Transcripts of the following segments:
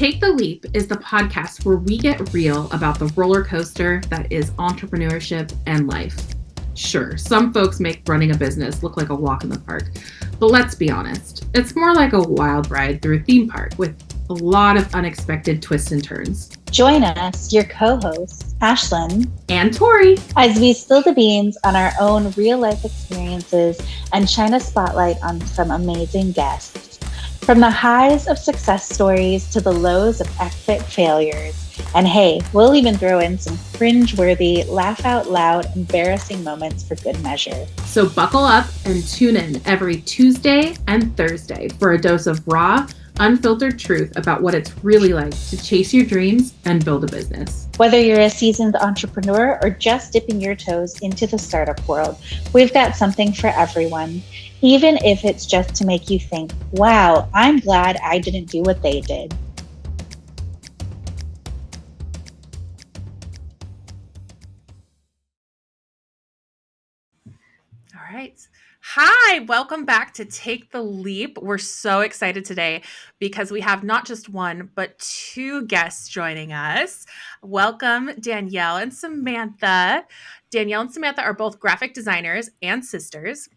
Take the Leap is the podcast where we get real about the roller coaster that is entrepreneurship and life. Sure, some folks make running a business look like a walk in the park, but let's be honest, it's more like a wild ride through a theme park with a lot of unexpected twists and turns. Join us, your co-hosts, Ashlan and Tory, as we spill the beans on our own real-life experiences and shine a spotlight on some amazing guests. From the highs of success stories to the lows of epic failures. And hey, we'll even throw in some cringe-worthy, laugh-out-loud, embarrassing moments for good measure. So buckle up and tune in every Tuesday and Thursday for a dose of raw, unfiltered truth about what it's really like to chase your dreams and build a business. Whether you're a seasoned entrepreneur or just dipping your toes into the startup world, we've got something for everyone. Even if it's just to make you think, wow, I'm glad I didn't do what they did. All right. Hi, welcome back to Take the Leap. We're so excited today because we have not just one, but two guests joining us. Welcome, Danielle and Samantha. Danielle and Samantha are both graphic designers and sisters.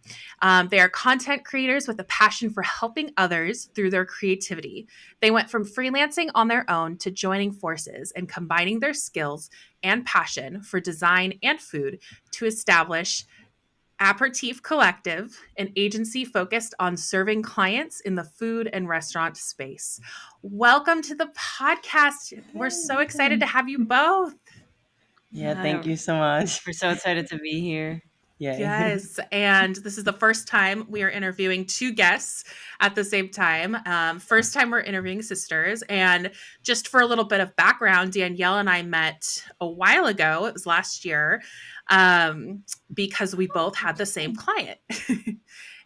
They are content creators with a passion for helping others through their creativity. They went from freelancing on their own to joining forces and combining their skills and passion for design and food to establish Aperitif Collective, an agency focused on serving clients in the food and restaurant space. Welcome to the podcast. We're so excited to have you both. Yeah, thank you so much. We're so excited to be here. Yeah. Yes, and this is the first time we are interviewing two guests at the same time. First time we're interviewing sisters. And just for a little bit of background, Danielle and I met a while ago. It was last year. Because we both had the same client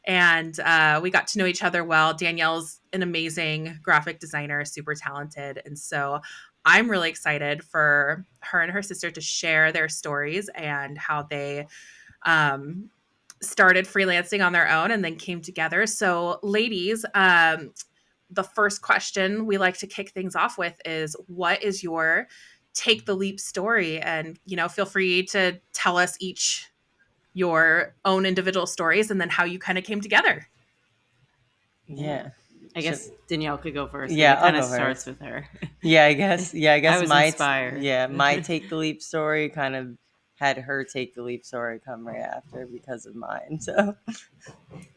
and we got to know each other well. Danielle's an amazing graphic designer, super talented. And so I'm really excited for her and her sister to share their stories and how they started freelancing on their own and then came together. So ladies, the first question we like to kick things off with is, what is your Take the Leap story? And, feel free to tell us each your own individual stories and then how you kind of came together. Yeah. I guess Danielle could go first. Yeah, it kind of starts with her. Yeah, I guess I was inspired. My Take the Leap story kind of had her Take the Leap story come right after because of mine. So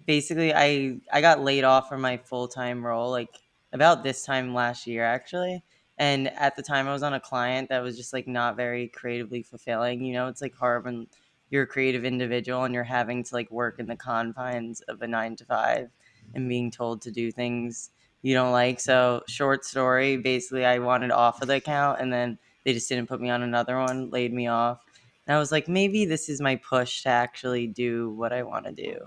basically I got laid off from my full-time role like about this time last year actually. And at the time I was on a client that was just like not very creatively fulfilling. It's like hard when you're a creative individual and you're having to like work in the confines of a 9-to-5 and being told to do things you don't like. So short story, basically I wanted off of the account and then they just didn't put me on another one, laid me off. And I was like, maybe this is my push to actually do what I want to do.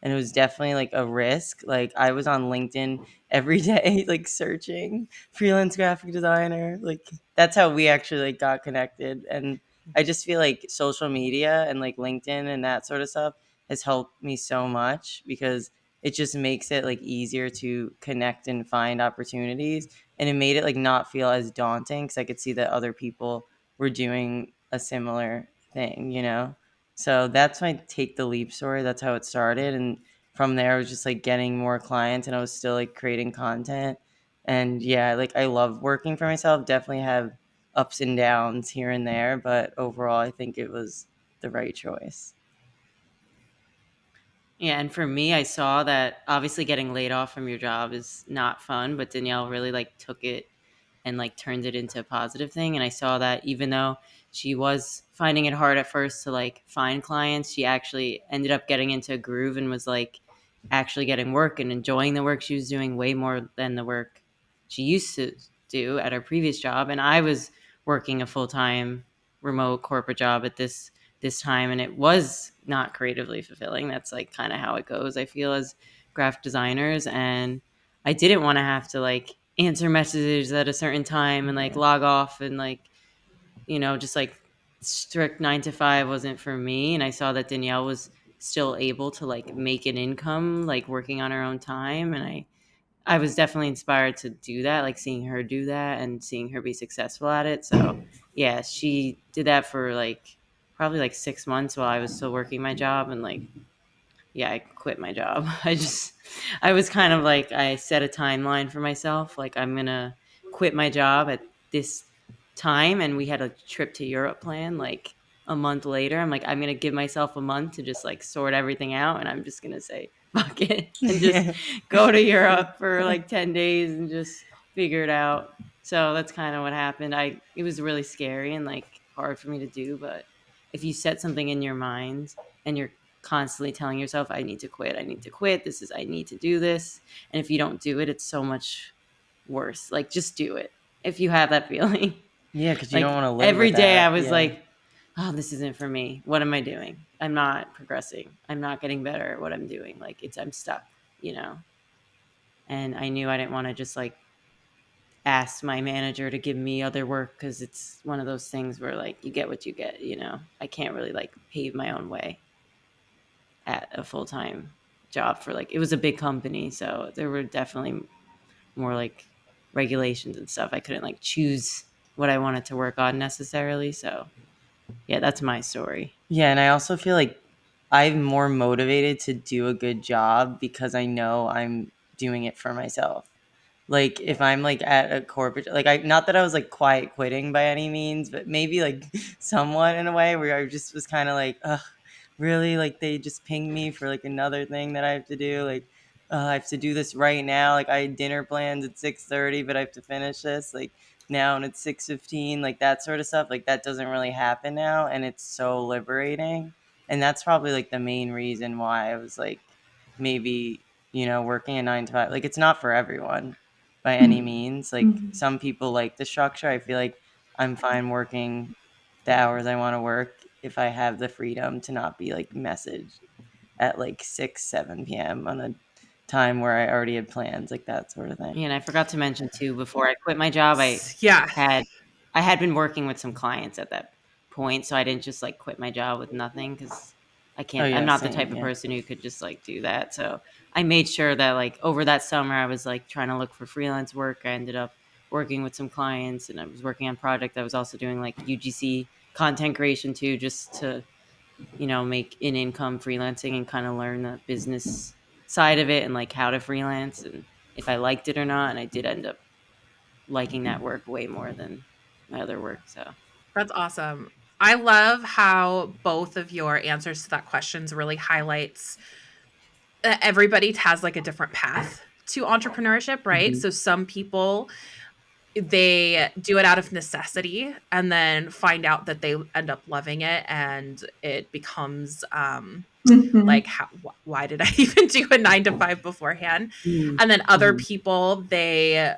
And it was definitely like a risk. Like I was on LinkedIn every day, like searching freelance graphic designer. Like that's how we actually like got connected. And I just feel like social media and like LinkedIn and that sort of stuff has helped me so much because it just makes it like easier to connect and find opportunities. And it made it like not feel as daunting because I could see that other people were doing a similar thing. So that's my Take the Leap story. That's how it started. And from there, I was just like getting more clients and I was still like creating content. And yeah, like I love working for myself. Definitely have ups and downs here and there. But overall, I think it was the right choice. Yeah, and for me, I saw that obviously getting laid off from your job is not fun, but Danielle really like took it and like turned it into a positive thing. And I saw that even though she was finding it hard at first to like find clients, she actually ended up getting into a groove and was like actually getting work and enjoying the work she was doing way more than the work she used to do at her previous job. And I was working a full-time remote corporate job at this time, and it was not creatively fulfilling. That's like kind of how it goes, I feel, as graphic designers. And I didn't want to have to like answer messages at a certain time and like log off and like, just like strict 9-to-5 wasn't for me. And I saw that Danielle was still able to like make an income, like working on her own time. And I was definitely inspired to do that, like seeing her do that and seeing her be successful at it. So yeah, she did that for like probably like 6 months while I was still working my job, and like yeah, I quit my job. I was kind of like, I set a timeline for myself. Like, I'm going to quit my job at this time. And we had a trip to Europe planned like a month later. I'm like, I'm going to give myself a month to just like sort everything out. And I'm just going to say, fuck it. And just Yeah. go to Europe for like 10 days and just figure it out. So that's kind of what happened. It was really scary and like hard for me to do. But if you set something in your mind and you're constantly telling yourself, I need to quit, I need to quit, I need to do this, and if you don't do it, it's so much worse. Like, just do it if you have that feeling. Yeah, because you don't Like want to live every with day I that. was Yeah. like, oh, this isn't for me. What am I doing? I'm not progressing, I'm not getting better at what I'm doing. Like, I'm stuck, you know. And I knew I didn't want to just like ask my manager to give me other work, because it's one of those things where like you get what you get, you know. I can't really like pave my own way at a full-time job for like, it was a big company, so there were definitely more like regulations and stuff. I couldn't like choose what I wanted to work on necessarily. So yeah, that's my story. Yeah, and I also feel like I'm more motivated to do a good job because I know I'm doing it for myself. Like if I'm like at a corporate, like I, not that I was like quiet quitting by any means, but maybe like somewhat in a way where I just was kind of like, ugh, really? Like they just pinged me for like another thing that I have to do. Like I have to do this right now. Like I had dinner plans at 6:30, but I have to finish this like now, and it's 6:15. Like that sort of stuff. Like that doesn't really happen now, and it's so liberating. And that's probably like the main reason why I was like, maybe, working a 9 to 5. Like it's not for everyone by any means. Like some people like the structure. I feel like I'm fine working the hours I want to work if I have the freedom to not be like messaged at like 6, 7 p.m. on a time where I already had plans, like that sort of thing. And I forgot to mention too, before I quit my job, Yeah. had I had been working with some clients at that point, so I didn't just like quit my job with nothing, because Oh I'm yeah, not the same. type of Yeah. person who could just like do that. So I made sure that like over that summer I was like trying to look for freelance work. I ended up working with some clients, and I was working on project. I was also doing like UGC content creation too, just to, make an income freelancing and kind of learn the business side of it and like how to freelance and if I liked it or not. And I did end up liking that work way more than my other work. So That's awesome. I love how both of your answers to that questions really highlights that everybody has like a different path to entrepreneurship, right? Mhm. So some people, they do it out of necessity and then find out that they end up loving it, and it becomes like, why did I even do a 9 to 5 beforehand? And then other Mhm. people, they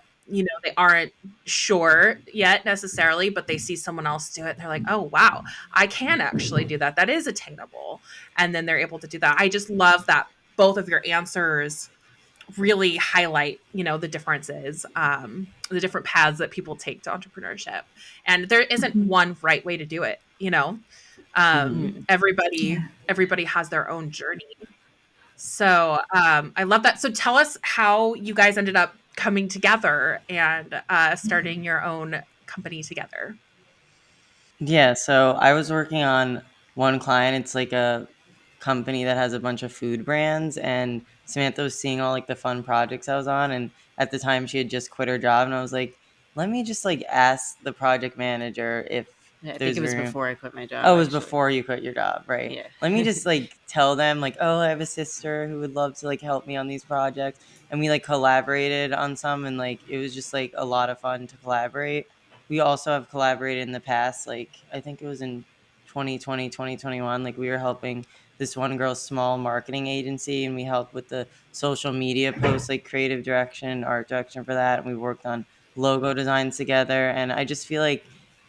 aren't sure yet necessarily, but they see someone else do it and they're like, oh wow, I can actually do that, that is attainable, and then they're able to do that. I just love that both of your answers really highlight, the differences, the different paths that people take to entrepreneurship, and there isn't one right way to do it. Mhm. Everybody has their own journey. So I love that. So tell us how you guys ended up coming together and starting your own company together. Yeah, so I was working on one client. It's like a company that has a bunch of food brands, and Samantha was seeing all like the fun projects I was on, and at the time she had just quit her job, and I was like, let me just like ask the project manager if yeah, I think it there's was room. before I quit my Oh, job it was actually. before you quit your job, right? Yeah. Let me just like tell them like, oh, I have a sister who would love to like help me on these projects, and we like collaborated on some, and like it was just like a lot of fun to collaborate. We also have collaborated in the past, like I think it was in 2020, 2021. Like we were helping this one girl's small marketing agency, and we helped with the social media posts, like creative direction, art direction for that, and we worked on logo designs together. And I just feel like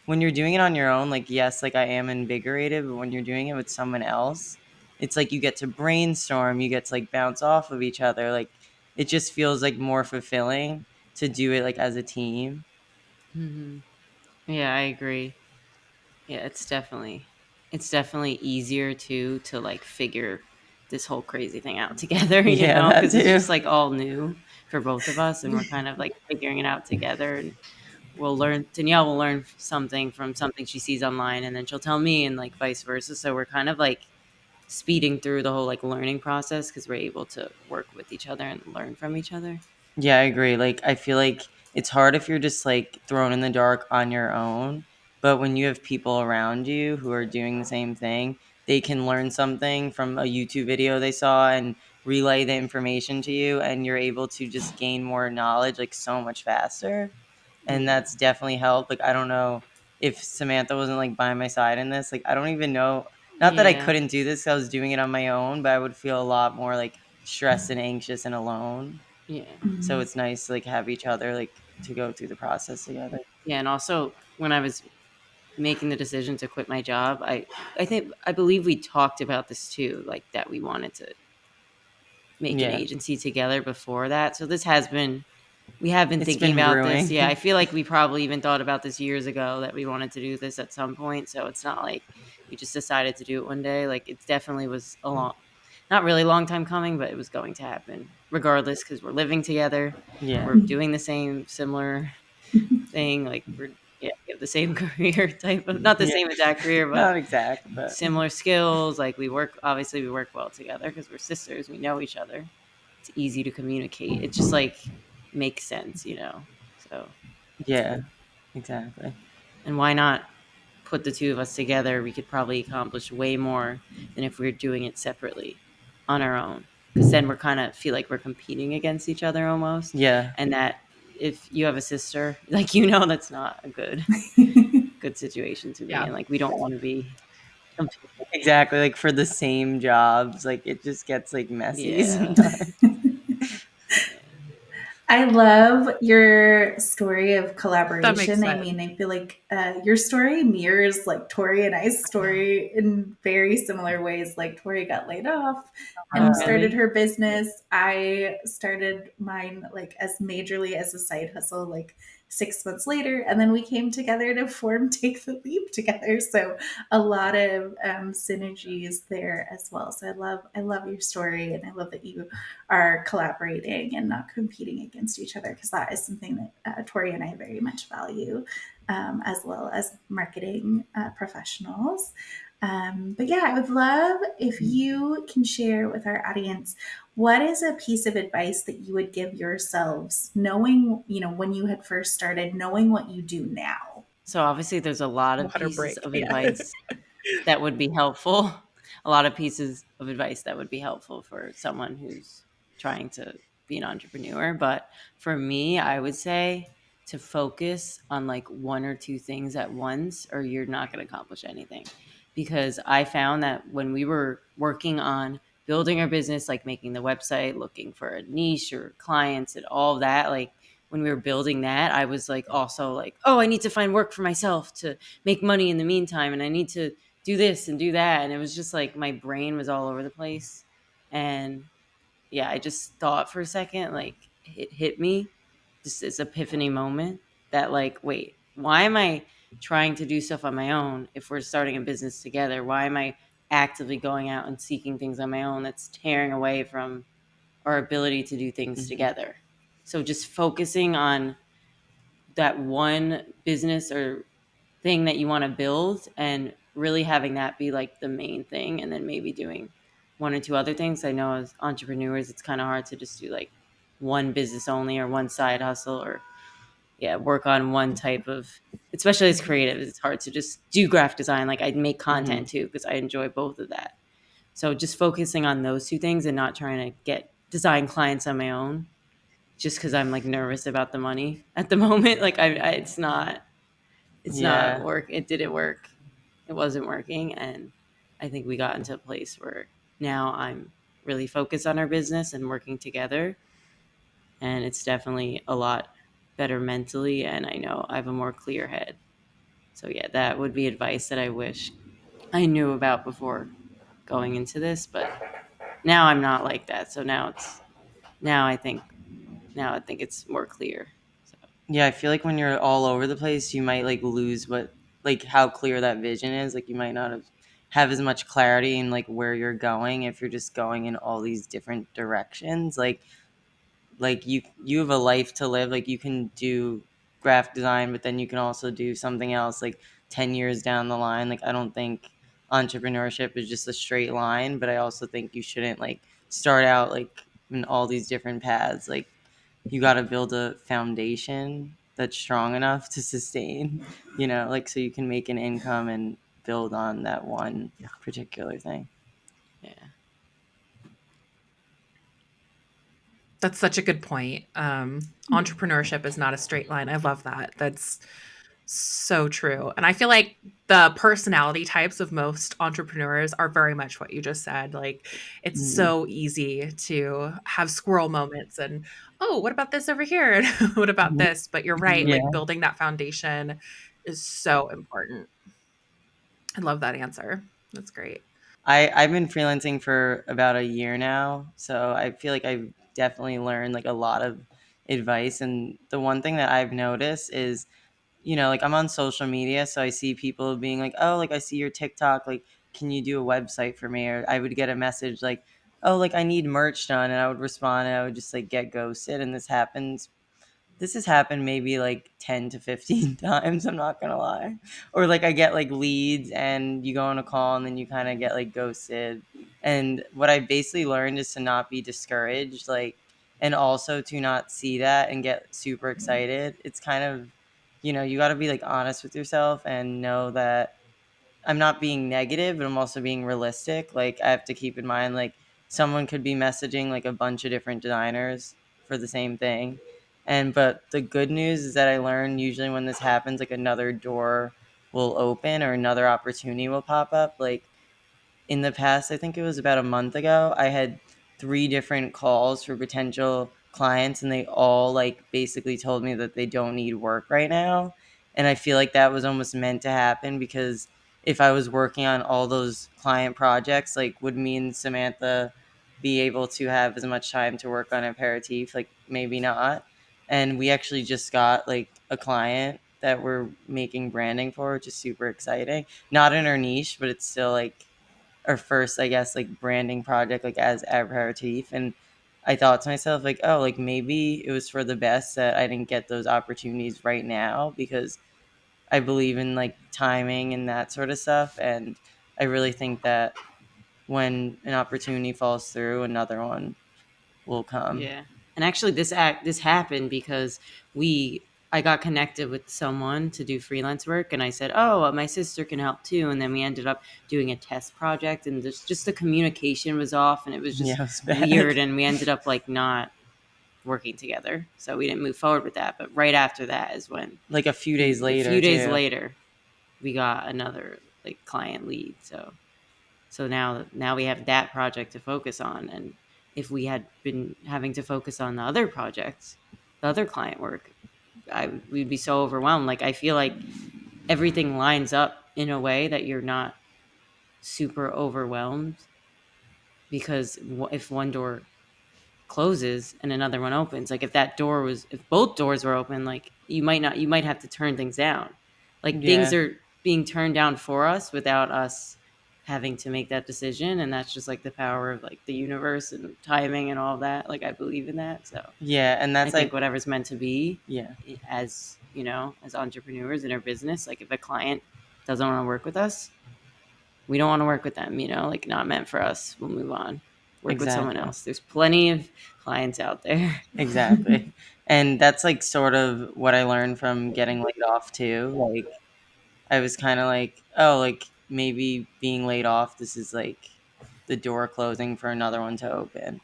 when you're doing it on your own, like, yes, like I am invigorated, but when you're doing it with someone else, it's like you get to brainstorm, you get to like bounce off of each other. Like it just feels like more fulfilling to do it like as a team. Hmm. Yeah, I agree. Yeah, it's definitely easier to like figure this whole crazy thing out together, Yeah, that because it's too. just like all new for both of us, and we're kind of like figuring it out together. And Danielle will learn something from something she sees online, and then she'll tell me, and like vice versa. So we're kind of like speeding through the whole like learning process because we're able to work with each other and learn from each other. Yeah, I agree. Like, I feel like it's hard if you're just like thrown in the dark on your own. But when you have people around you who are doing the same thing, they can learn something from a YouTube video they saw and relay the information to you, and you're able to just gain more knowledge like so much faster. And Yeah. that's definitely helped. Like, I don't know if Samantha wasn't like by my side in this. Like, I don't even know. Not that I Yeah. couldn't do this, I was doing it on my own, but I would feel a lot more like stressed and anxious and alone. Yeah. So it's nice to like have each other like to go through the process together. Yeah. And also when I was making the decision to quit my job, I believe we talked about this too, like that we wanted to make an Yeah. agency together before that. So we have been It's thinking been about this. brewing. Yeah, I feel like we probably even thought about this years ago that we wanted to do this at some point. So it's not like we just decided to do it one day. Like it definitely was not really long time coming, but it was going to happen regardless because we're living together. Yeah. We're doing the same similar thing. Like we have the same career type of, not the Yeah. same exact career, but Not exact, but similar skills. Like we work well together because we're sisters. We know each other. It's easy to communicate. It just like makes sense, So, yeah, exactly. and why not put the two of us together? We could probably accomplish way more than if we were doing it separately on our own. Because then we're kind of feel like we're competing against each other almost. Yeah. And that if you have a sister, like that's not a good situation to be Yeah. in. Like we don't want to be competing. Exactly. Like for the same jobs, like it just gets like messy Yeah. sometimes. I love your story of That makes collaboration. I sense. mean, I feel like your story mirrors like Tori and I's story in very similar ways. Like Tori got laid off and started Really? her business. I started mine like as majorly as a side hustle, like 6 months later, and then we came together to form Take the Leap together. So a lot of synergies there as well. So I love your story, and I love that you are collaborating and not competing against each other, because that is something that Tori and I very much value, as well as marketing professionals. But yeah, I would love if you can share with our audience, what is a piece of advice that you would give yourselves, knowing, when you had first started, knowing what you do now? So obviously there's a lot of Water pieces break. of Yeah. advice that would be helpful. A lot of pieces of advice that would be helpful for someone who's trying to be an entrepreneur. But for me, I would say to focus on like one or two things at once, or you're not going to accomplish anything. Because I found that when we were working on building our business, like making the website, looking for a niche or clients and all of that, like when we were building that, I was like also like, oh, I need to find work for myself to make money in the meantime, and I need to do this and do that. And it was just like my brain was all over the place. And yeah, I just thought for a second, like it hit me, just this epiphany moment that like, wait, why am I trying to do stuff on my own if we're starting a business together? Why am I actively going out and seeking things on my own that's tearing away from our ability to do things together? So just focusing on that one business or thing that you want to build and really having that be like the main thing, and then maybe doing one or two other things. I know as entrepreneurs it's kind of hard to just do like one business only or one side hustle, or work on one type of, especially as creative, it's hard to just do graphic design. Like I make content too because I enjoy both of that. So just focusing on those two things and not trying to get design clients on my own just because I'm like nervous about the money at the moment. Like it's not Yeah. work. It didn't work. It wasn't working. And I think we got into a place where now I'm really focused on our business and working together. And it's definitely a lot better mentally. And I know I have a more clear head. So yeah, that would be advice that I wish I knew about before going into this. But now I'm not like that. So now I think it's more clear. So Yeah, I feel like when you're all over the place, you might like lose what like how clear that vision is. Like you might not have as much clarity in like where you're going if you're just going in all these different directions. Like like you have a life to live. Like you can do graphic design, but then you can also do something else like 10 years down the line. Like I don't think entrepreneurship is just a straight line, but I also think you shouldn't like start out like in all these different paths. Like you got to build a foundation that's strong enough to sustain, like so you can make an income and build on that one particular thing. Yeah. That's such a good point. Entrepreneurship is not a straight line. I love that. That's so true. And I feel like the personality types of most entrepreneurs are very much what you just said. Like it's so easy to have squirrel moments and, oh, what about this over here? And what about this? But you're right. Yeah. Like building that foundation is so important. I love that answer. That's great. I've been freelancing for about a year now, so I feel like I've definitely learned like a lot of advice. And the one thing that I've noticed is, like I'm on social media, so I see people being like, "Oh, like I see your TikTok, like can you do a website for me?" Or I would get a message like, "Oh, like I need merch done," and I would respond, and I would just like get ghosted. And this has happened maybe like 10 to 15 times, I'm not gonna lie. Or like I get like leads and you go on a call and then you kind of get like ghosted. And what I basically learned is to not be discouraged, like, and also to not see that and get super excited. It's kind of, you got to be like honest with yourself and know that I'm not being negative, but I'm also being realistic. Like I have to keep in mind, like someone could be messaging like a bunch of different designers for the same thing. But the good news is that I learned usually when this happens, like another door will open or another opportunity will pop up. Like in the past, I think it was about a month ago, I had 3 different calls for potential clients and they all like basically told me that they don't need work right now. And I feel like that was almost meant to happen because if I was working on all those client projects, like would me and Samantha be able to have as much time to work on Aperitif? Like maybe not. And we actually just got like a client that we're making branding for, which is super exciting. Not in our niche, but it's still like our first, I guess, like branding project, like as Aperitif. And I thought to myself, like, oh, like maybe it was for the best that I didn't get those opportunities right now because I believe in like timing and that sort of stuff. And I really think that when an opportunity falls through, another one will come. Yeah. And actually this happened because I got connected with someone to do freelance work and I said, "Oh, my sister can help too." And then we ended up doing a test project and just the communication was off and it was just Yeah, it was bad. weird and we ended up like not working together. So we didn't move forward with that, but right after that is when Like a few days later. later we got another like client lead. So now we have that project to focus on. And if we had been having to focus on the other projects, the other client work, we'd be so overwhelmed. Like I feel like everything lines up in a way that you're not super overwhelmed because if one door closes and another one opens, like if both doors were open, like you might have to turn things down. Like things are being turned down for us without us having to make that decision, and that's just like the power of like the universe and timing and all of that. Like I believe in that. So yeah, and that's I think whatever's meant to be. Yeah, as as entrepreneurs in our business, like if a client doesn't want to work with us, we don't want to work with them, like not meant for us, we'll move on, work with someone else. There's plenty of clients out there. Exactly. And that's like sort of what I learned from getting laid off too. Like I was kind of like, oh, like maybe being laid off, this is like the door closing for another one to open.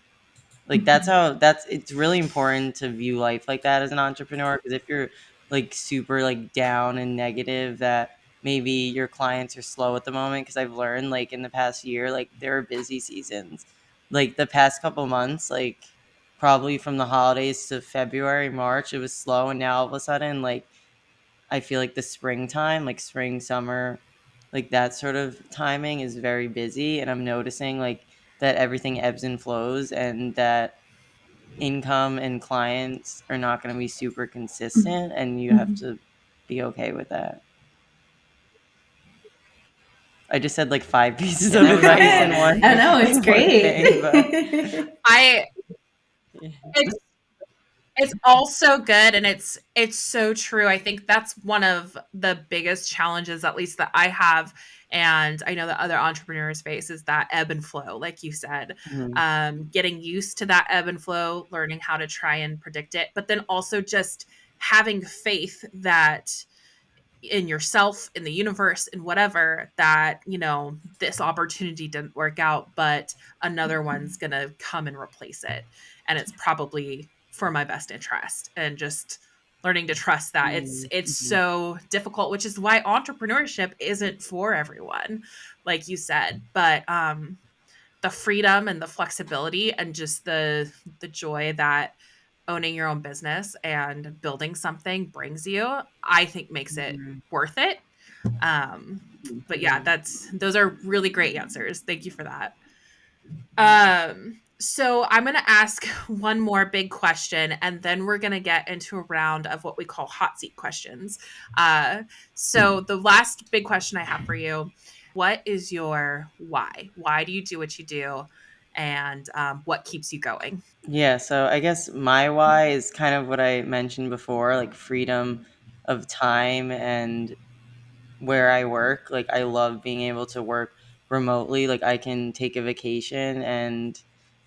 Like it's really important to view life like that as an entrepreneur, because if you're like super like down and negative that maybe your clients are slow at the moment, because I've learned like in the past year, like there are busy seasons. Like the past couple months, like probably from the holidays to February, March, it was slow, and now all of a sudden like I feel like the springtime, like spring, summer, like that sort of timing is very busy. And I'm noticing like that everything ebbs and flows and that income and clients are not going to be super consistent. And you have to be okay with that. I just said like 5 pieces of advice in one. I know, it's great. Thing, but... It's It's all so good, and it's so true. I think that's one of the biggest challenges, at least that I have, and I know that other entrepreneurs face, is that ebb and flow, like you said. Mhm. Getting used to that ebb and flow, learning how to try and predict it, but then also just having faith that in yourself, in the universe, in whatever, that, this opportunity didn't work out, but another one's going to come and replace it. And it's probably for my best interest, and just learning to trust that. It's Mhm. so difficult, which is why entrepreneurship isn't for everyone, like you said. But the freedom and the flexibility and just the joy that owning your own business and building something brings you, I think makes it Mhm. worth it. Um, but yeah, those are really great answers. Thank you for that. So I'm going to ask one more big question, and then we're going to get into a round of what we call hot seat questions. So the last big question I have for you: what is your why? Why do you do what you do, and what keeps you going? Yeah, so I guess my why is kind of what I mentioned before, like freedom of time and where I work. Like I love being able to work remotely. Like I can take a vacation and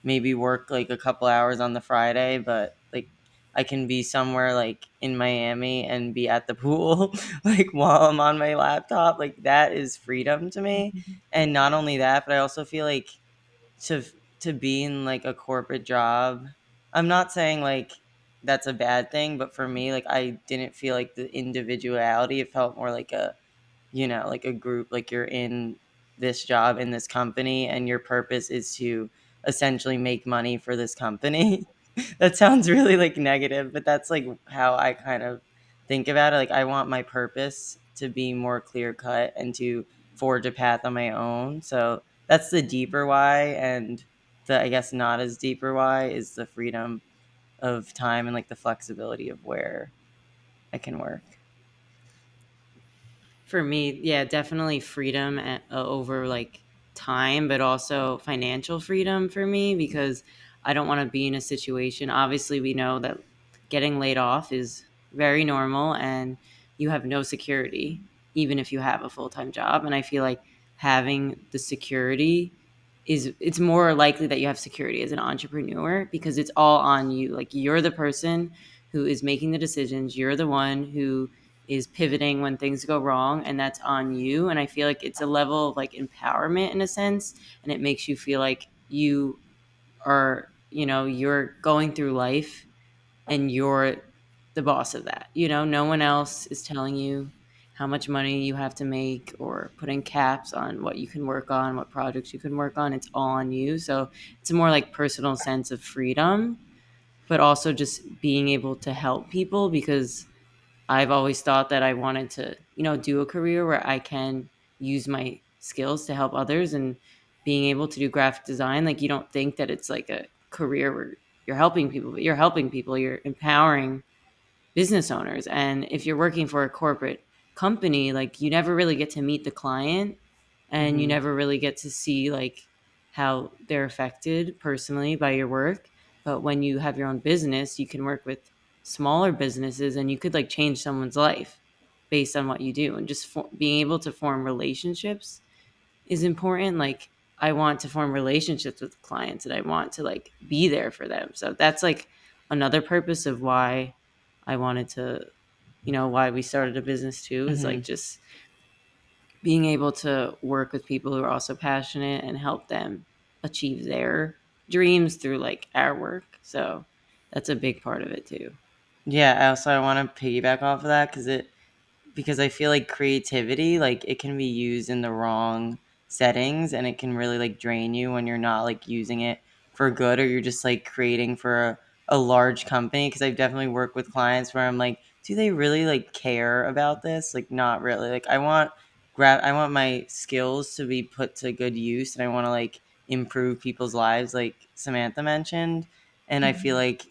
maybe work like a couple hours on the Friday, but like I can be somewhere like in Miami and be at the pool like while I'm on my laptop. Like that is freedom to me. And not only that, but I also feel like to to be in like a corporate job, I'm not saying like that's a bad thing, but for me, like I didn't feel like the individuality. It felt more like a, like a group, like you're in this job in this company and your purpose is to essentially make money for this company. That sounds really like negative, but that's like how I kind of think about it. Like I want my purpose to be more clear cut and to forge a path on my own. So that's the deeper why, and the I guess not as deeper why is the freedom of time and like the flexibility of where I can work. For me, yeah, definitely freedom over like time, but also financial freedom for me, because I don't want to be in a situation. Obviously, we know that getting laid off is very normal and you have no security, even if you have a full time job. And I feel like having the security it's more likely that you have security as an entrepreneur because it's all on you. Like you're the person who is making the decisions, you're the one who is pivoting when things go wrong, and that's on you. And I feel like it's a level of like empowerment in a sense, and it makes you feel like you are, you're going through life and you're the boss of that. No one else is telling you how much money you have to make or putting caps on what you can work on, what projects you can work on. It's all on you. So it's a more like personal sense of freedom, but also just being able to help people, because I've always thought that I wanted to, do a career where I can use my skills to help others. And being able to do graphic design, like you don't think that it's like a career where you're helping people, but you're helping people, you're empowering business owners. And if you're working for a corporate company, like you never really get to meet the client and you Hmm. never really get to see like how they're affected personally by your work. But when you have your own business, you can work with smaller businesses and you could like change someone's life based on what you do. And just being able to form relationships is important. Like I want to form relationships with clients and I want to like be there for them. So that's like another purpose of why I wanted to, why we started a business too, is Hmm. like just being able to work with people who are also passionate and help them achieve their dreams through like our work. So that's a big part of it too. Yeah, I want to piggyback off of that because I feel like creativity, like it can be used in the wrong settings and it can really like drain you when you're not like using it for good, or you're just like creating for a large company. Because I've definitely worked with clients where I'm like, do they really like care about this? Like not really. Like I want my skills to be put to good use and I want to like improve people's lives like Samantha mentioned. And I feel like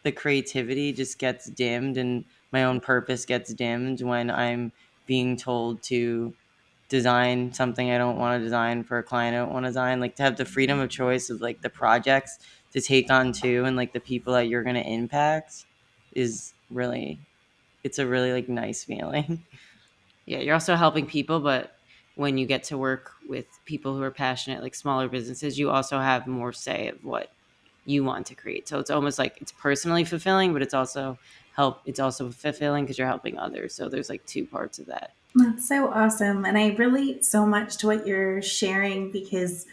the creativity just gets dimmed and my own purpose gets dimmed when I'm being told to design something I don't want to design for a client I don't want to design. Like to have the freedom of choice of like the projects to take on too, and like the people that you're going to impact is really, it's a really like nice feeling. Yeah, you're also helping people, but when you get to work with people who are passionate, like smaller businesses, you also have more say of what you want to create. So it's almost like it's personally fulfilling, but it's also fulfilling because you're helping others. So there's like two parts of that. That's so awesome. And I relate so much to what you're sharing because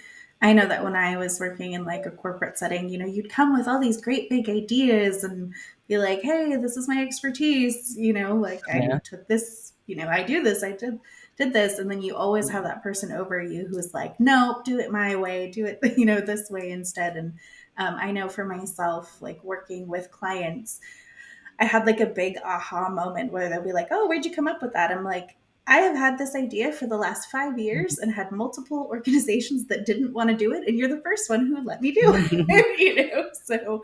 I know that when I was working in like a corporate setting, you'd come with all these great big ideas and be like, hey, this is my expertise. Like I Yeah. took this, I do this, I did this. And then you always have that person over you who's like, nope, do it my way, do it, this way instead. And I know for myself, like working with clients, I had like a big aha moment where they'll be like, oh, where'd you come up with that? I'm like, I have had this idea for the last 5 years and had multiple organizations that didn't want to do it. And you're the first one who let me do it, So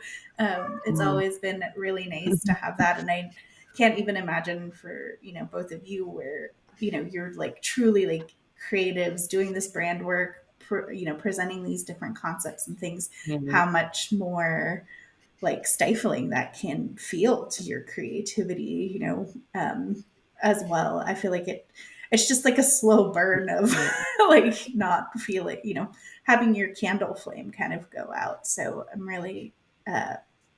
it's always been really nice to have that. And I can't even imagine for, both of you where, you're like truly like creatives doing this brand work, presenting these different concepts and things, how much more like stifling that can feel to your creativity, as well. I feel like it's just like a slow burn of like not feeling, having your candle flame kind of go out. So I'm really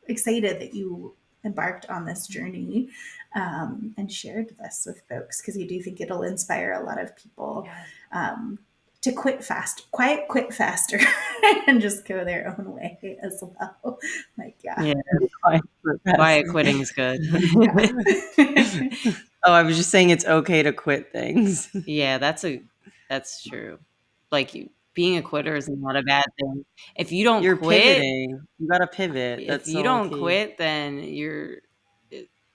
excited that you embarked on this journey and shared this with folks because you do think it'll inspire a lot of people to quit faster and just go their own way as well. Like, Yeah. Quiet quitting is good. Oh, I was just saying it's okay to quit things. Yeah, that's true. Like being a quitter is not a bad thing. If you don't You're quit, pivoting. You got to pivot. if you don't quit, then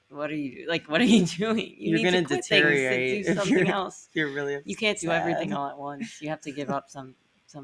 what are you doing? You're going to deteriorate. To do something else. You're really You can't do everything all at once. You have to give up some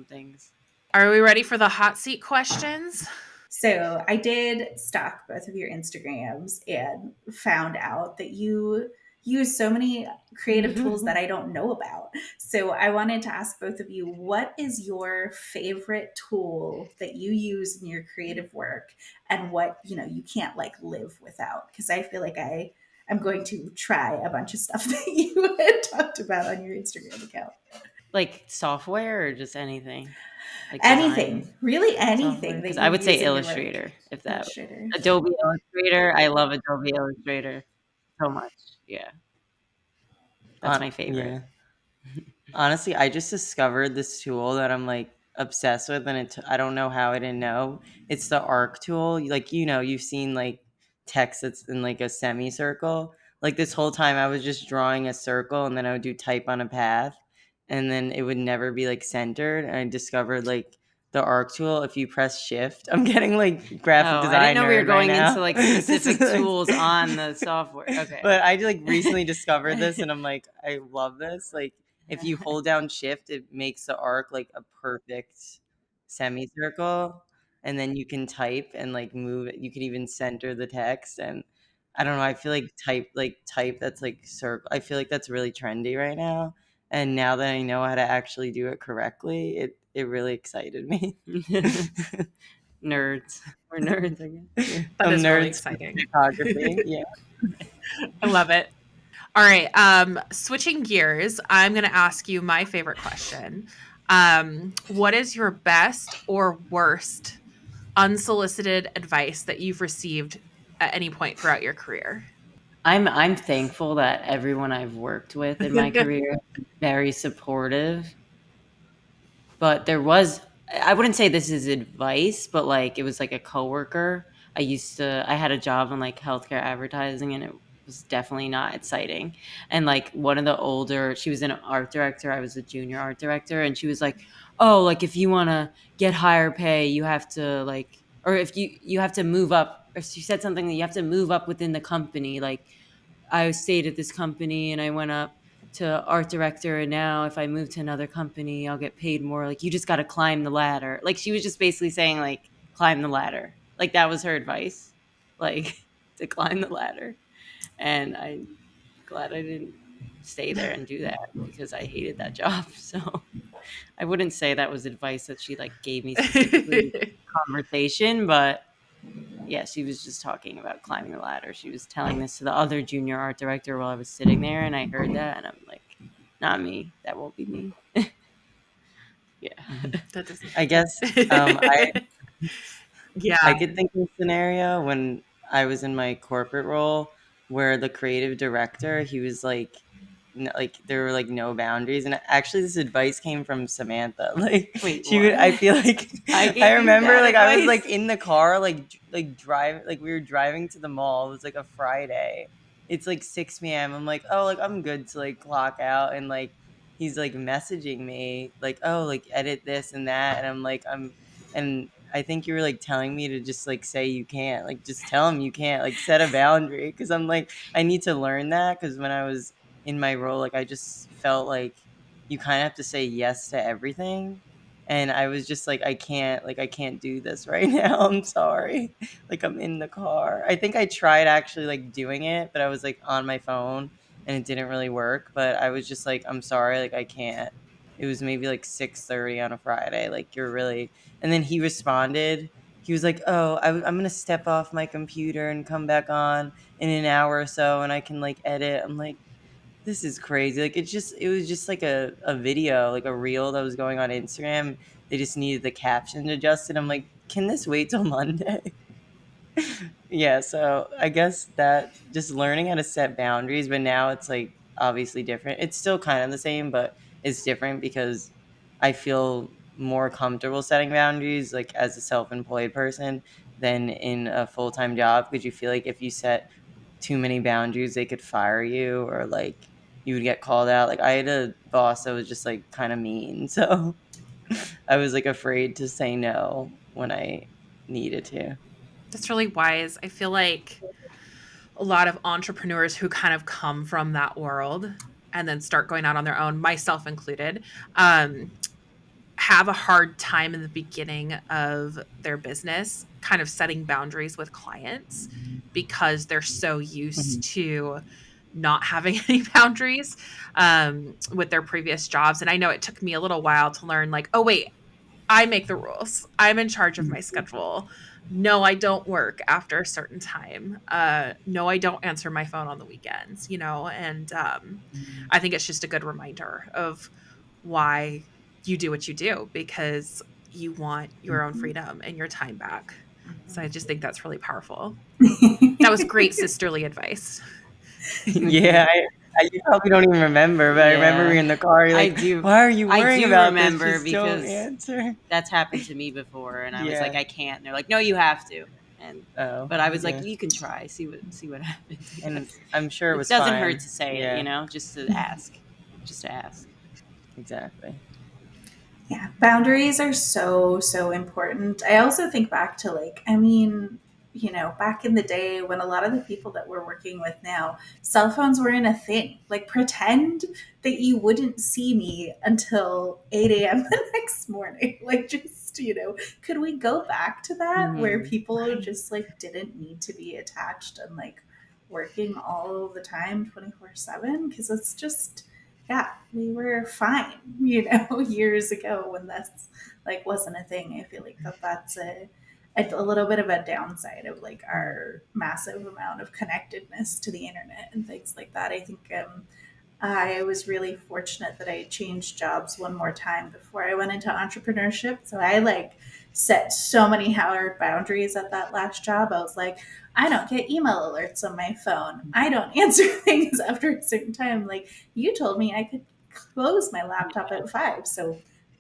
things. Are we ready for the hot seat questions? So I did stalk both of your Instagrams and found out that you use so many creative tools that I don't know about. So I wanted to ask both of you, what is your favorite tool that you use in your creative work and what, you can't like live without? Because I feel like I'm going to try a bunch of stuff that you had talked about on your Instagram account. Like software or just anything? Like anything, really anything. Because I would say Illustrator, if that. Adobe Illustrator. I love Adobe Illustrator so much. Yeah. That's my favorite. Yeah. Honestly, I just discovered this tool that I'm like obsessed with, and I don't know how I didn't know. It's the arc tool. Like, you've seen like text that's in like a semicircle. Like this whole time I was just drawing a circle and then I would do type on a path and then it would never be like centered. And I discovered like the arc tool, if you press shift, I'm getting like graphic design. I didn't know we were going into like specific tools on the software. Okay. But I like recently discovered this and I'm like, I love this. Like if you hold down shift, it makes the arc like a perfect semicircle. And then you can type and like move it. You can even center the text. And I don't know. I feel like type that's like circle. I feel like that's really trendy right now. And now that I know how to actually do it correctly, it really excited me. Nerds. We're nerds, I guess. That is really exciting. Photography. Yeah. I love it. All right. Switching gears, I'm going to ask you my favorite question. What is your best or worst unsolicited advice that you've received at any point throughout your career? I'm thankful that everyone I've worked with in my career is very supportive. But I wouldn't say this is advice, but like it was like a coworker. I had a job in like healthcare advertising and it was definitely not exciting. And like she was an art director. I was a junior art director. And she was like, oh, like if you want to get higher pay, you have to like, or if you have to move up. Or she said something that you have to move up within the company. Like I stayed at this company and I went up to art director, and now if I move to another company, I'll get paid more. Like you just got to climb the ladder. Like she was just basically saying like climb the ladder. Like that was her advice, like to climb the ladder. And I'm glad I didn't stay there and do that because I hated that job. So I wouldn't say that was advice that she like gave me specifically in conversation, but yeah, she was just talking about climbing the ladder. She was telling this to the other junior art director while I was sitting there, and I heard that, and I'm like, not me. That won't be me. Yeah. That doesn't. I guess I Yeah. could think of a scenario when I was in my corporate role where the creative director, he was like, like there were like no boundaries, and actually this advice came from Samantha. Like Wait, she would, what? I feel like I gave I you remember bad like I was like advice? in the car, like drive, like we were driving to the mall. It was like a Friday. It's like 6 p.m. I'm like, oh, like I'm good to like clock out, and like he's like messaging me like, oh, like edit this and that, and I'm like, and I think you were like telling me to just like say you can't, like just tell him you can't, like set a boundary, because I'm like I need to learn that, because when I was in my role, like I just felt like you kind of have to say yes to everything, and I was just like I can't do this right now. I'm sorry. Like I'm in the car. I think I tried actually like doing it, but I was like on my phone and it didn't really work, but I was just like I'm sorry, like I can't. It was maybe like 6:30 on a Friday. Like you're really. And then he responded. He was like, "Oh, I'm gonna step off my computer and come back on in an hour or so, and I can like edit." I'm like, this is crazy. Like it was just like a video, like a reel that was going on Instagram. They just needed the caption adjusted. I'm like, can this wait till Monday? Yeah, so I guess that just learning how to set boundaries, but now it's like obviously different. It's still kind of the same, but it's different because I feel more comfortable setting boundaries like as a self-employed person than in a full-time job, because you feel like if you set too many boundaries, they could fire you, or like you would get called out. Like I had a boss that was just like kind of mean, so I was like afraid to say no when I needed to. That's really wise. I feel like a lot of entrepreneurs who kind of come from that world and then start going out on their own, myself included, have a hard time in the beginning of their business kind of setting boundaries with clients because they're so used Mhm. to not having any boundaries with their previous jobs. And I know it took me a little while to learn, like, oh, wait, I make the rules. I'm in charge of my schedule. No, I don't work after a certain time. No, I don't answer my phone on the weekends, and I think it's just a good reminder of why you do what you do, because you want your own freedom and your time back. So I just think that's really powerful. That was great sisterly advice. Yeah, you probably don't even remember, but I remember we were Yeah. in the car. You're I like, do. why are you I worrying do about this? remember Just don't because answer. that's happened to me before, and I was like, Yeah. I can't. And they're like, no, you have to. And Oh, but I was yeah. like, you can try, see what happens. I And guess. I'm sure it It was doesn't fine. hurt to say Yeah, it, just to ask, just to ask. exactly. Yeah, boundaries are so, so important. I also think back to back in the day when a lot of the people that we're working with now, cell phones weren't a thing. Like, pretend that you wouldn't see me until 8 a.m. the next morning. Like, just, could we go back to that where Mhm. people just like didn't need to be attached and like working all the time 24/7? Because it's just, yeah, we were fine, years ago when that's like wasn't a thing. I feel like that's a little bit of a downside of like our massive amount of connectedness to the internet and things like that. I think I was really fortunate that I changed jobs one more time before I went into entrepreneurship. So I like set so many hard boundaries at that last job. I was like, I don't get email alerts on my phone. I don't answer things after a certain time. Like, you told me I could close my laptop at 5. So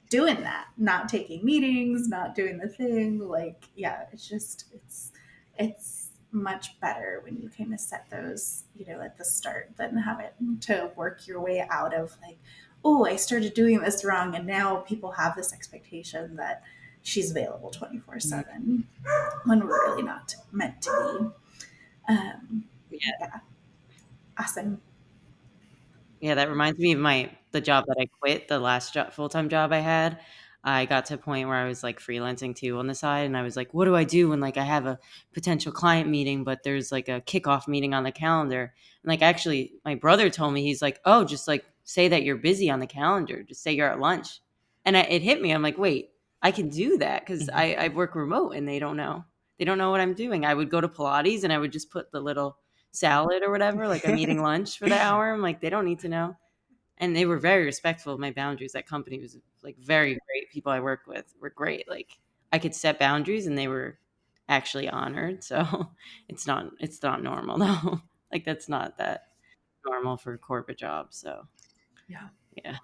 doing that, not taking meetings, not doing the thing, like, yeah, it's much better when you kind of set those, at the start than have it to work your way out of like, oh, I started doing this wrong. And now people have this expectation that she's available 24/7 when we're really not meant to be. Yeah. Yeah. Awesome. Yeah, that reminds me of the job that I quit, the last job, full-time job I had. I got to a point where I was like freelancing too on the side, and I was like, what do I do when like I have a potential client meeting, but there's like a kickoff meeting on the calendar? And like actually my brother told me, he's like, oh, just like say that you're busy on the calendar. Just say you're at lunch. And it hit me. I'm like, wait, I can do that because I work remote and they don't know. They don't know what I'm doing. I would go to Pilates and I would just put the little salad or whatever, like I'm eating lunch for the hour. I'm like, they don't need to know. And they were very respectful of my boundaries. That company was like very great. People I work with were great. Like I could set boundaries and they were actually honored. So it's not normal though. Like that's not that normal for corporate jobs. So Yeah. yeah.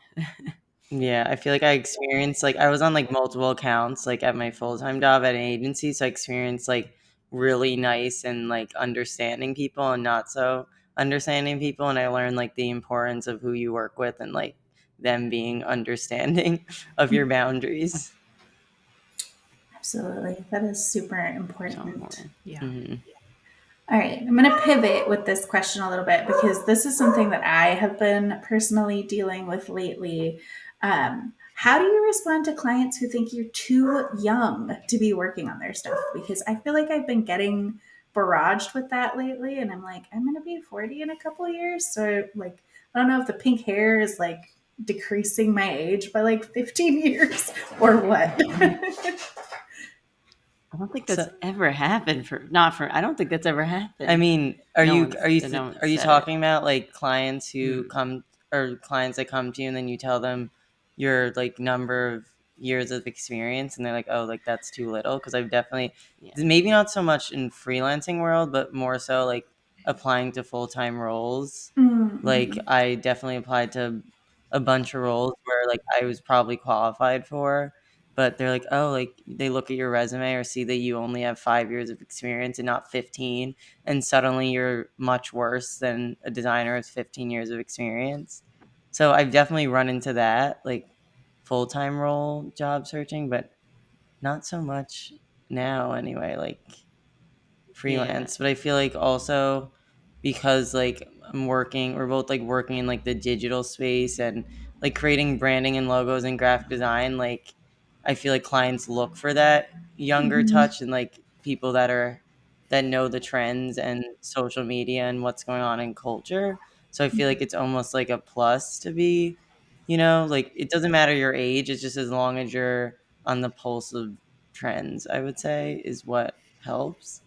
Yeah, I feel like I experienced like I was on like multiple accounts like at my full-time job at an agency, so I experienced like really nice and like understanding people and not so understanding people, and I learned like the importance of who you work with and like them being understanding of your boundaries. Absolutely. That is super So important. important. Yeah. Mm-hmm. All right, I'm going to pivot with this question a little bit because this is something that I have been personally dealing with lately. How do you respond to clients who think you're too young to be working on their stuff? Because I feel like I've been getting barraged with that lately, and I'm like, I'm going to be 40 in a couple of years. So, like, I don't know if the pink hair is like decreasing my age by like 15 years or what. I don't think So that's ever happened I don't think that's ever happened. I mean, are No you one's- are you no one are you said talking it. about like clients who Mm. come or clients that come to you and then you tell them your like number of years of experience and they're like, oh, like that's too little? Because I've definitely Yeah. maybe not so much in freelancing world, but more so like applying to full-time roles. Like Mm-hmm. I definitely applied to a bunch of roles where like I was probably qualified for, but they're like, oh, like they look at your resume or see that you only have 5 years of experience and not 15, and suddenly you're much worse than a designer with 15 years of experience. So I've definitely run into that, like full-time role job searching, but not so much now anyway, like Yeah. freelance. But I feel like also because like we're both like working in like the digital space and like creating branding and logos and graphic design, like I feel like clients look for that younger Mm-hmm. touch and like people that know the trends and social media and what's going on in culture. So I feel like it's almost like a plus to be, like it doesn't matter your age, it's just as long as you're on the pulse of trends, I would say, is what helps.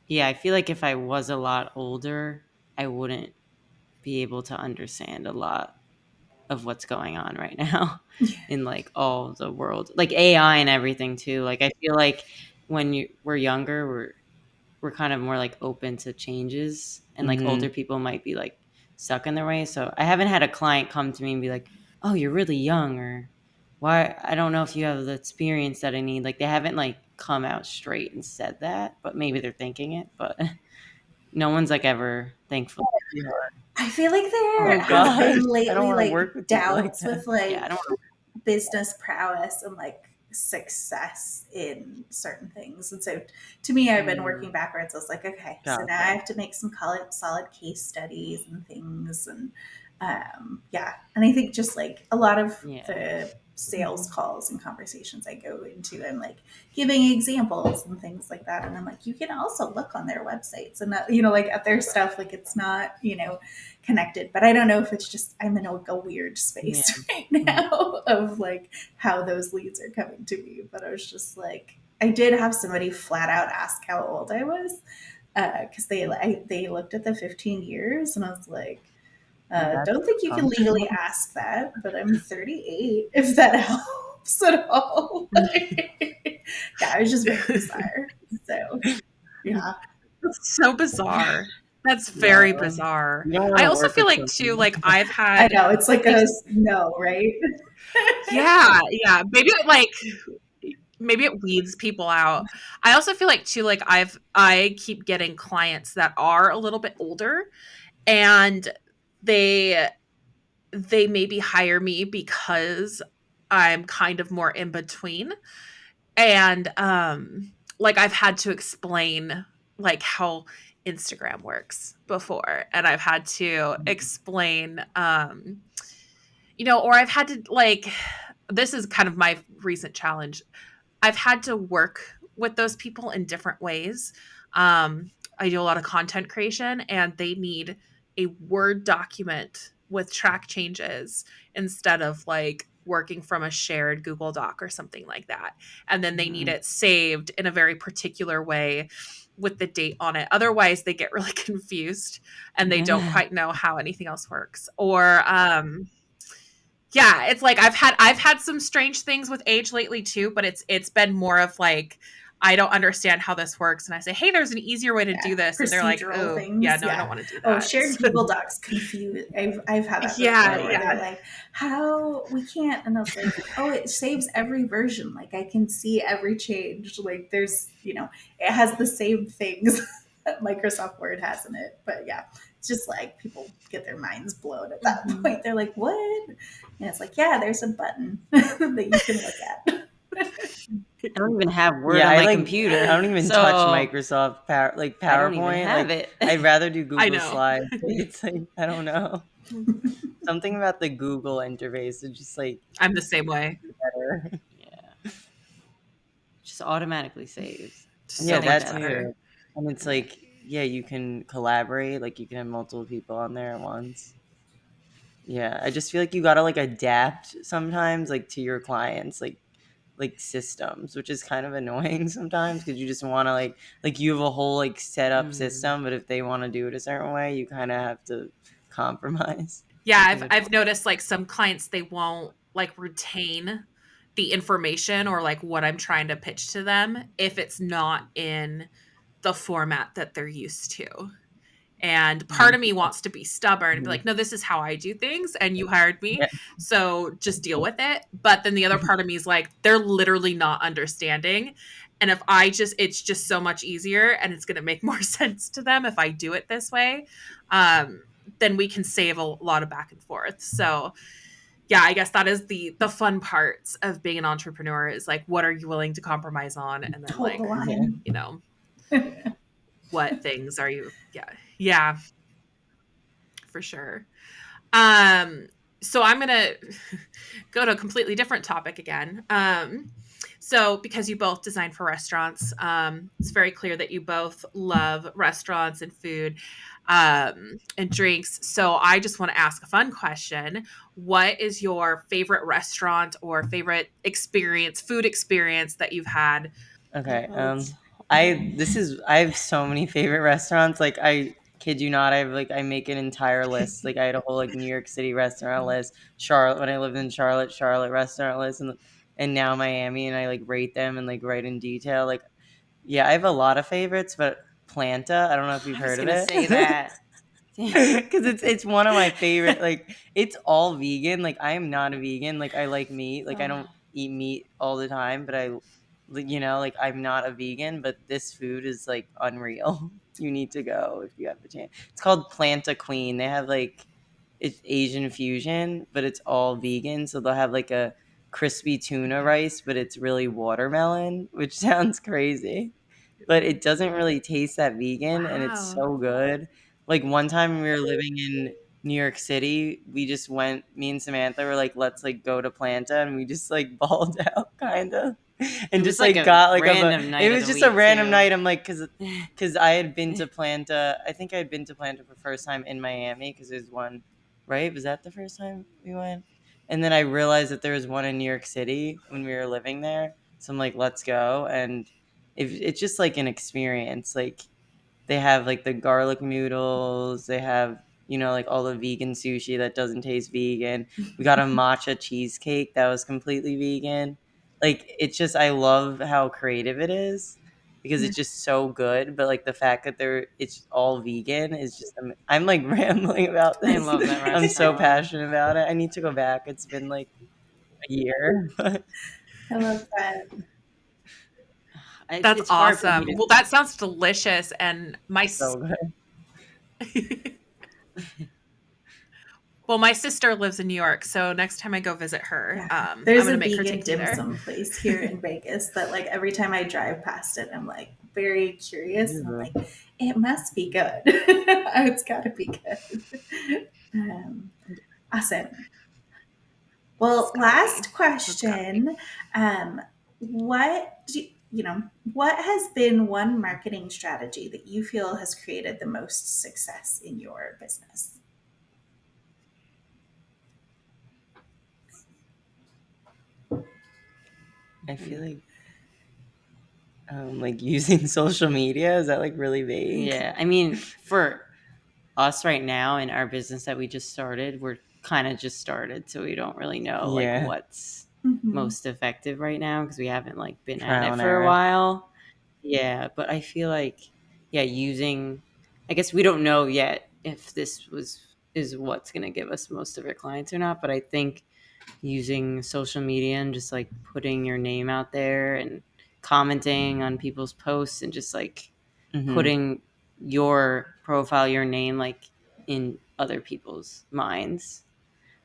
Yeah, I feel like if I was a lot older, I wouldn't be able to understand a lot of what's going on right now in like all the world, like AI and everything too. Like I feel like when we're younger, we're kind of more like open to changes, and like older Hmm. people might be like stuck in their way. So I haven't had a client come to me and be like, "Oh, you're really young," or "Why? I don't know if you have the experience that I need." Like they haven't like come out straight and said that, but maybe they're thinking it. But no one's like ever thankful. I feel like there Oh have God, been I don't lately want to like work with people like doubts that. with Yeah, I like don't. business prowess and like success in certain things. And so to me, I've been working backwards. I was like, okay, so now I Gotcha. have to make some solid case studies and things. And yeah. And I think just like a lot of Yeah, the sales calls and conversations I go into, I'm like giving examples and things like that. And I'm like, you can also look on their websites and, like at their stuff, like it's not, connected. But I don't know if it's just I'm in like a weird yeah. space right now of like how those leads are coming to me. But I was just like, I did have somebody flat out ask how old I was because they looked at the 15 years and I was like, That's don't think you can comfortable. legally ask that, but I'm 38 if that helps at all. Yeah, it was just very bizarre. So yeah. That's so bizarre. That's Yeah, very bizarre. you don't want I to also work feel with like too, someone. like I've I had know it's like ex- a no, right? yeah, yeah. Maybe it weeds people out. I also feel like too, like I keep getting clients that are a little bit older and they they maybe hire me because I'm kind of more in between. And like I've had to explain like how Instagram works before, and I've had to explain or I've had to like this is kind of my recent challenge. I've had to work with those people in different ways. I do a lot of content creation and they need a Word document with track changes instead of like working from a shared Google Doc or something like that. And then they need it saved in a very particular way with the date on it. Otherwise, they get really confused and they don't quite know how anything else works. Or yeah, it's like I've had some strange things with age lately too, but it's been more of like I don't understand how this works, and I say, hey, there's an easier way to do this, and they're like, Procedural oh, things. yeah, no, I don't want to do that. Oh, shared Google Docs confuse. I've had that Yeah, before. Where yeah. they're like, how we can't, and I was like, oh, it saves every version. Like I can see every change. Like there's, it has the same things that Microsoft Word has in it. But yeah, it's just like people get their minds blown at that point. They're like, what? And it's like, yeah, there's a button that you can look at. I don't even have Word on I my computer. I don't even so touch Microsoft PowerPoint. I don't even have like, it. I'd rather do Google know. Slides. It's like I don't know. Something about the Google interface is just like I'm the same way. better. Yeah. Just automatically saves. So Yeah, much that's better. too. And it's like, yeah, you can collaborate. Like you can have multiple people on there at once. Yeah, I just feel like you gotta like adapt sometimes, like to your clients, like systems, which is kind of annoying sometimes because you just want to like you have a whole like set up system, but if they want to do it a certain way, you kind of have to compromise. Yeah, I've noticed like some clients, they won't like retain the information or like what I'm trying to pitch to them if it's not in the format that they're used to. And part of me wants to be stubborn and be like, no, this is how I do things. And you hired me. Yeah. So just deal with it. But then the other part of me is like, they're literally not understanding. And if it's just so much easier and it's going to make more sense to them if I do it this way, then we can save a lot of back and forth. So yeah, I guess that is the fun parts of being an entrepreneur is like, what are you willing to compromise on? And then Hold the line. what things are you? Yeah, for sure. So I'm going to go to a completely different topic again. So because you both design for restaurants, it's very clear that you both love restaurants and food and drinks. So I just want to ask a fun question. What is your favorite restaurant or favorite food experience that you've had? Okay. I have so many favorite restaurants. Like I kid you not, I make an entire list. Like I had a whole like New York City restaurant list, Charlotte when I lived in Charlotte restaurant list, and now Miami, and I like rate them and like write in detail. Like yeah, I have a lot of favorites, but Planta, I don't know if you've I was heard of gonna it. say that. Because it's one of my favorite. Like it's all vegan. Like I am not a vegan. Like I like meat. Like I don't eat meat all the time, but like I'm not a vegan. But this food is like unreal. You need to go if you have the chance. It's called Planta Queen. They have like it's Asian fusion, but it's all vegan. So they'll have like a crispy tuna rice, but it's really watermelon, which sounds crazy. But it doesn't really taste that vegan, and it's Wow. so good. Like one time when we were living in New York City, we just went. Me and Samantha were like, "Let's like go to Planta," and we just like balled out, kind of, and It was just like like a got like random night It of was the just a week, random too. night. I'm like, because I had been to Planta. I think I had been to Planta for the first time in Miami because there's one, right? Was that the first time we went? And then I realized that there was one in New York City when we were living there. So I'm like, let's go. And it's just like an experience. Like they have like the garlic noodles. They have, like all the vegan sushi that doesn't taste vegan. We got a matcha cheesecake that was completely vegan. Like it's just, I love how creative it is because it's just so good. But like the fact that it's all vegan is just, I'm like rambling about this. I love that restaurant. I'm so passionate about it. I need to go back. It's been like a year, but I love that. That's It's hard for me awesome. to- Well, that sounds delicious. And so good. well, my sister lives in New York, so next time I go visit her, I'm There's gonna a make her vegan take me dim there. sum place here in Vegas that like every time I drive past it, I'm like very curious. And I'm like, it must be good. It's got to be good. Awesome. Well, last question. What do what has been one marketing strategy that you feel has created the most success in your business? I feel like using social media, is that like really vague? Yeah, I mean, for us right now in our business that we just started, we're kind of just started, so we don't really know like Yeah. what's Mhm. most effective right now because we haven't like been at Trial it and for a error. while. Yeah, but I feel like using, I guess we don't know yet if this was is what's going to give us most of our clients or not, but I think using social media and just like putting your name out there and commenting on people's posts and just like Mm-hmm. putting your profile, your name, like in other people's minds.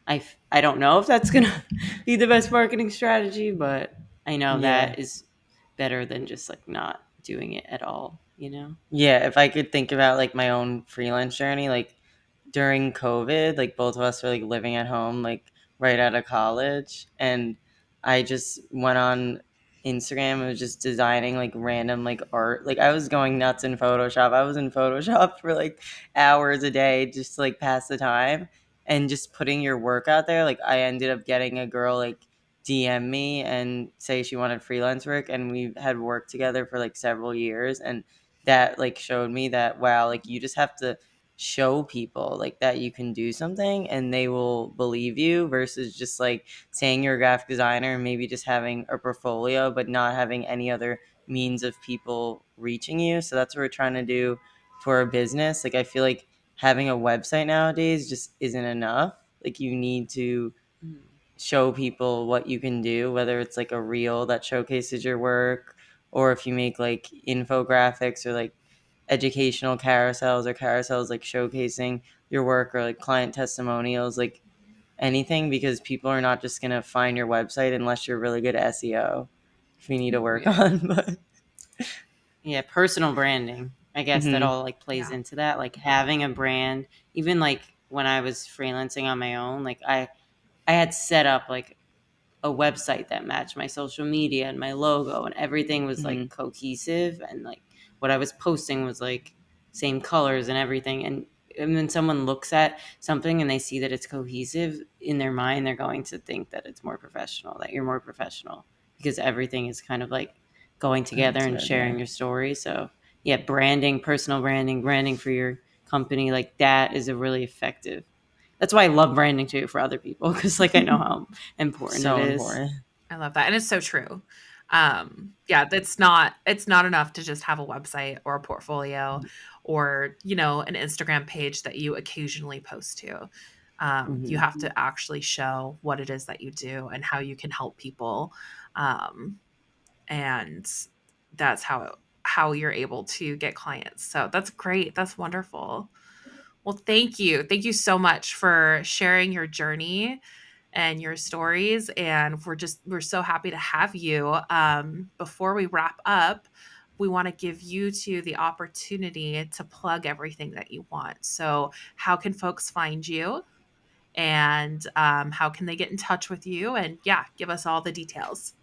I don't know if that's gonna be the best marketing strategy, but I know Yeah. that is better than just like not doing it at all, you know? Yeah, if I could think about like my own freelance journey, like during COVID, like both of us were like living at home, like right out of college, and I just went on Instagram and was just designing like random like art. Like I was going nuts in Photoshop. I was in Photoshop for like hours a day just to like pass the time and just putting your work out there. Like I ended up getting a girl like DM me and say she wanted freelance work, and we had worked together for like several years, and that like showed me that wow, like you just have to show people like that you can do something and they will believe you versus just like saying you're a graphic designer and maybe just having a portfolio but not having any other means of people reaching you. So that's what we're trying to do for a business. Like I feel like having a website nowadays just isn't enough. Like you need to show people what you can do, whether it's like a reel that showcases your work, or if you make like infographics or like educational carousels or carousels like showcasing your work, or like client testimonials, like anything, because people are not just going to find your website unless you're really good at SEO, if you need to work Yeah. on. But Yeah, personal branding. I guess that mm-hmm. all like plays Yeah. into that. Like having a brand, even like when I was freelancing on my own, like I had set up like a website that matched my social media and my logo, and everything was Mm-hmm. like cohesive, and like what I was posting was like same colors and everything. And when someone looks at something and they see that it's cohesive in their mind, they're going to think that it's more professional, that you're more professional, because everything is kind of like going Putting together and sharing together. your story. So yeah, branding, personal branding, branding for your company, like that is a really effective. That's why I love branding too for other people, because like I know how important it So is. important. I love that. And it's so true. Yeah, it's not enough to just have a website or a portfolio or, an Instagram page that you occasionally post to. You Mm-hmm. have to actually show what it is that you do and how you can help people. Um, and that's how you're able to get clients. So that's great. That's wonderful. Well, thank you. Thank you so much for sharing your journey and your stories. And we're so happy to have you. Before we wrap up, we want to give you two the opportunity to plug everything that you want. So, how can folks find you? And how can they get in touch with you? And yeah, give us all the details.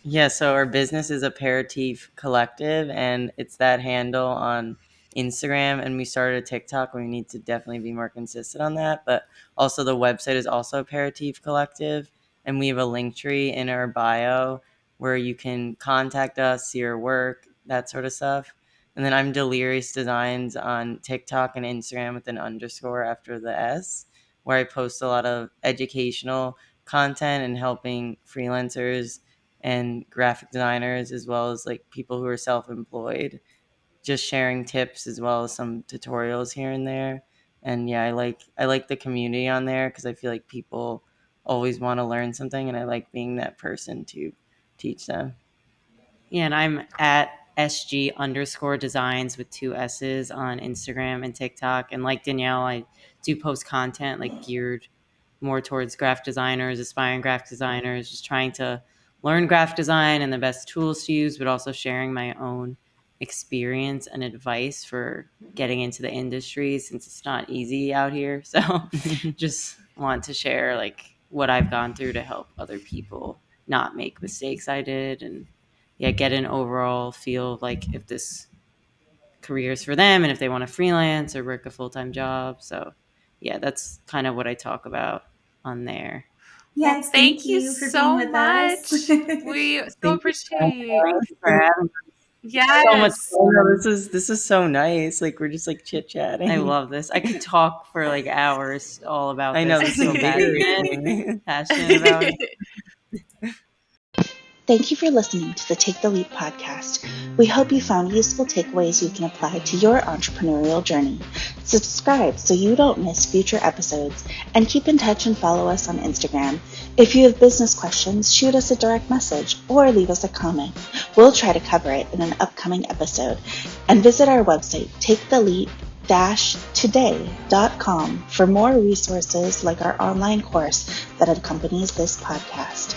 Yeah, so our business is Aperitif Collective, and it's that handle on Instagram. And we started a TikTok, and we need to definitely be more consistent on that. But also, the website is also Aperitif Collective, and we have a link tree in our bio where you can contact us, see our work, that sort of stuff. And then I'm Delirious Designs on TikTok and Instagram with an underscore after the S, where I post a lot of educational content and helping freelancers and graphic designers, as well as like people who are self-employed, just sharing tips as well as some tutorials here and there. And yeah, I like the community on there because I feel like people always want to learn something, and I like being that person to teach them. Yeah, and I'm at SG underscore designs with two S's on Instagram and TikTok. And like Danielle, I do post content like geared more towards graphic designers, aspiring graphic designers, just trying to learn graphic design and the best tools to use, but also sharing my own experience and advice for getting into the industry since it's not easy out here. So just want to share like what I've gone through to help other people not make mistakes I did, and yeah, get an overall feel of like if this career is for them and if they want to freelance or work a full-time job. So yeah, that's kind of what I talk about on there. Yes, thank you for so being with much. us. We so Thank you so appreciate. much. For having So much Yes. fun. No, this is so nice. Like we're just like chit chatting. I love this. I could talk for like hours all about I this. know I'm this is so invigorating. passionate about it. Thank you for listening to the Take the Leap podcast. We hope you found useful takeaways you can apply to your entrepreneurial journey. Subscribe so you don't miss future episodes, and keep in touch and follow us on Instagram. If you have business questions, shoot us a direct message or leave us a comment. We'll try to cover it in an upcoming episode. And visit our website, taketheleap-today.com, for more resources like our online course that accompanies this podcast.